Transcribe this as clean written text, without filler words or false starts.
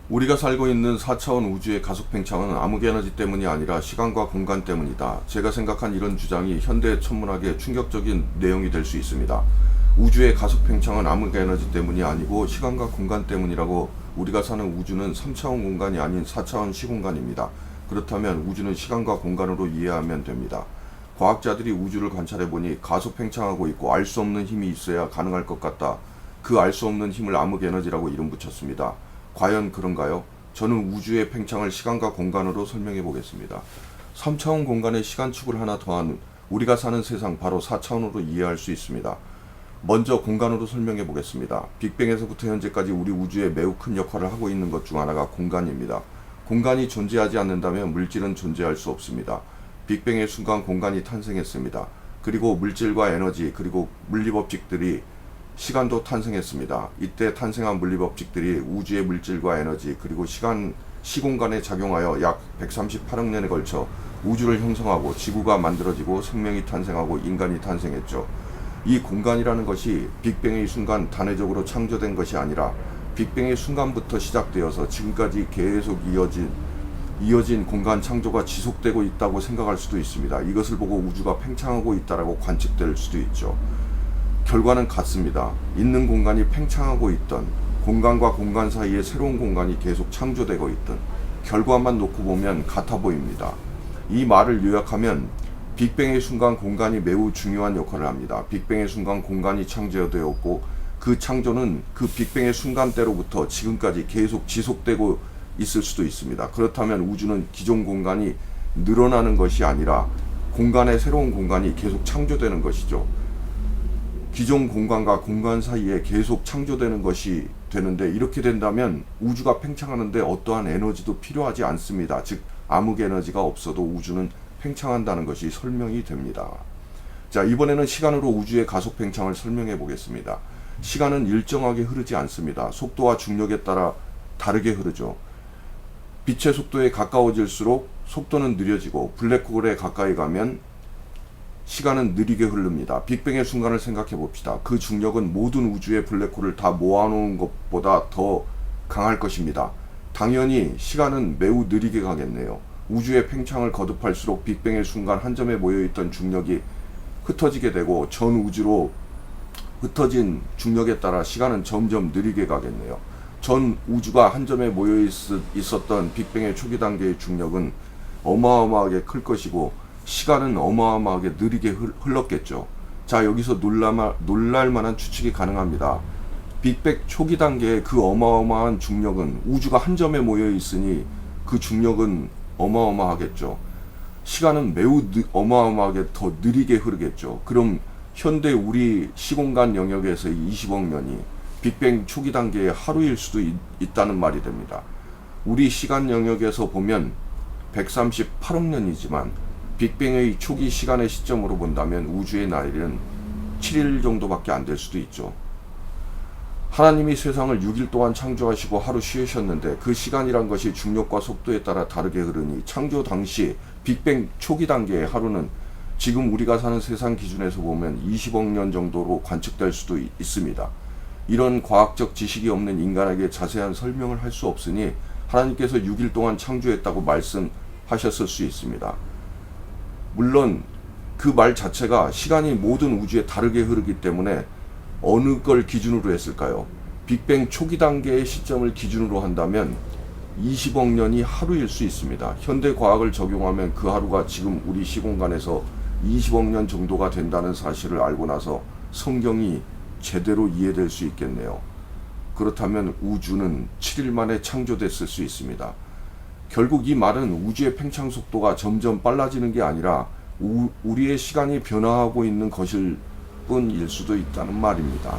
우리가 살고 있는 4차원 우주의 가속 팽창은 암흑에너지 때문이 아니라 시간과 공간 때문이다. 제가 생각한 이런 주장이 현대 천문학의 충격적인 내용이 될 수 있습니다. 우주의 가속 팽창은 암흑에너지 때문이 아니고 시간과 공간 때문이라고. 우리가 사는 우주는 3차원 공간이 아닌 4차원 시공간입니다. 그렇다면 우주는 시간과 공간으로 이해하면 됩니다. 과학자들이 우주를 관찰해보니 가속 팽창하고 있고 알 수 없는 힘이 있어야 가능할 것 같다. 그 알 수 없는 힘을 암흑에너지라고 이름 붙였습니다. 과연 그런가요? 저는 우주의 팽창을 시간과 공간으로 설명해 보겠습니다. 3차원 공간의 시간축을 하나 더한 우리가 사는 세상 바로 4차원으로 이해할 수 있습니다. 먼저 공간으로 설명해 보겠습니다. 빅뱅에서부터 현재까지 우리 우주에 매우 큰 역할을 하고 있는 것 중 하나가 공간입니다. 공간이 존재하지 않는다면 물질은 존재할 수 없습니다. 빅뱅의 순간 공간이 탄생했습니다. 그리고 물질과 에너지 그리고 물리법칙들이 시간도 탄생했습니다. 이때 탄생한 물리법칙들이 우주의 물질과 에너지 그리고 시공간에 작용하여 약 138억 년에 걸쳐 우주를 형성하고 지구가 만들어지고 생명이 탄생하고 인간이 탄생했죠. 이 공간이라는 것이 빅뱅의 순간 단회적으로 창조된 것이 아니라 빅뱅의 순간부터 시작되어서 지금까지 계속 이어진 공간 창조가 지속되고 있다고 생각할 수도 있습니다. 이것을 보고 우주가 팽창하고 있다고 관측될 수도 있죠. 결과는 같습니다. 있는 공간이 팽창하고 있던 공간과 공간 사이에 새로운 공간이 계속 창조되고 있던 결과만 놓고 보면 같아 보입니다. 이 말을 요약하면 빅뱅의 순간 공간이 매우 중요한 역할을 합니다. 빅뱅의 순간 공간이 창조되었고 그 창조는 그 빅뱅의 순간대로부터 지금까지 계속 지속되고 있을 수도 있습니다. 그렇다면 우주는 기존 공간이 늘어나는 것이 아니라 공간의 새로운 공간이 계속 창조되는 것이죠. 기존 공간과 공간 사이에 계속 창조되는 것이 되는데, 이렇게 된다면 우주가 팽창하는데 어떠한 에너지도 필요하지 않습니다. 즉 암흑 에너지가 없어도 우주는 팽창한다는 것이 설명이 됩니다. 자, 이번에는 시간으로 우주의 가속 팽창을 설명해 보겠습니다. 시간은 일정하게 흐르지 않습니다. 속도와 중력에 따라 다르게 흐르죠. 빛의 속도에 가까워질수록 속도는 느려지고 블랙홀에 가까이 가면 시간은 느리게 흐릅니다. 빅뱅의 순간을 생각해 봅시다. 그 중력은 모든 우주의 블랙홀을 다 모아놓은 것보다 더 강할 것입니다. 당연히 시간은 매우 느리게 가겠네요. 우주의 팽창을 거듭할수록 빅뱅의 순간 한 점에 모여있던 중력이 흩어지게 되고 전 우주로 흩어진 중력에 따라 시간은 점점 느리게 가겠네요. 전 우주가 한 점에 모여 있었던 빅뱅의 초기 단계의 중력은 어마어마하게 클 것이고 시간은 어마어마하게 느리게 흘렀겠죠. 자, 여기서 놀랄만한 추측이 가능합니다. 빅뱅 초기 단계의 그 어마어마한 중력은 우주가 한 점에 모여 있으니 그 중력은 어마어마하겠죠. 시간은 매우 어마어마하게 더 느리게 흐르겠죠. 그럼 현대 우리 시공간 영역에서의 20억 년이 빅뱅 초기 단계의 하루일 수도 있다는 말이 됩니다. 우리 시간 영역에서 보면 138억 년이지만 빅뱅의 초기 시간의 시점으로 본다면 우주의 나이는 7일 정도밖에 안 될 수도 있죠. 하나님이 세상을 6일 동안 창조하시고 하루 쉬으셨는데 그 시간이란 것이 중력과 속도에 따라 다르게 흐르니 창조 당시 빅뱅 초기 단계의 하루는 지금 우리가 사는 세상 기준에서 보면 20억 년 정도로 관측될 수도 있습니다. 이런 과학적 지식이 없는 인간에게 자세한 설명을 할 수 없으니 하나님께서 6일 동안 창조했다고 말씀하셨을 수 있습니다. 물론 그 말 자체가 시간이 모든 우주에 다르게 흐르기 때문에 어느 걸 기준으로 했을까요? 빅뱅 초기 단계의 시점을 기준으로 한다면 20억 년이 하루일 수 있습니다. 현대 과학을 적용하면 그 하루가 지금 우리 시공간에서 20억 년 정도가 된다는 사실을 알고 나서 성경이 제대로 이해될 수 있겠네요. 그렇다면 우주는 7일 만에 창조됐을 수 있습니다. 결국 이 말은 우주의 팽창 속도가 점점 빨라지는 게 아니라 우리의 시간이 변화하고 있는 것일 뿐일 수도 있다는 말입니다.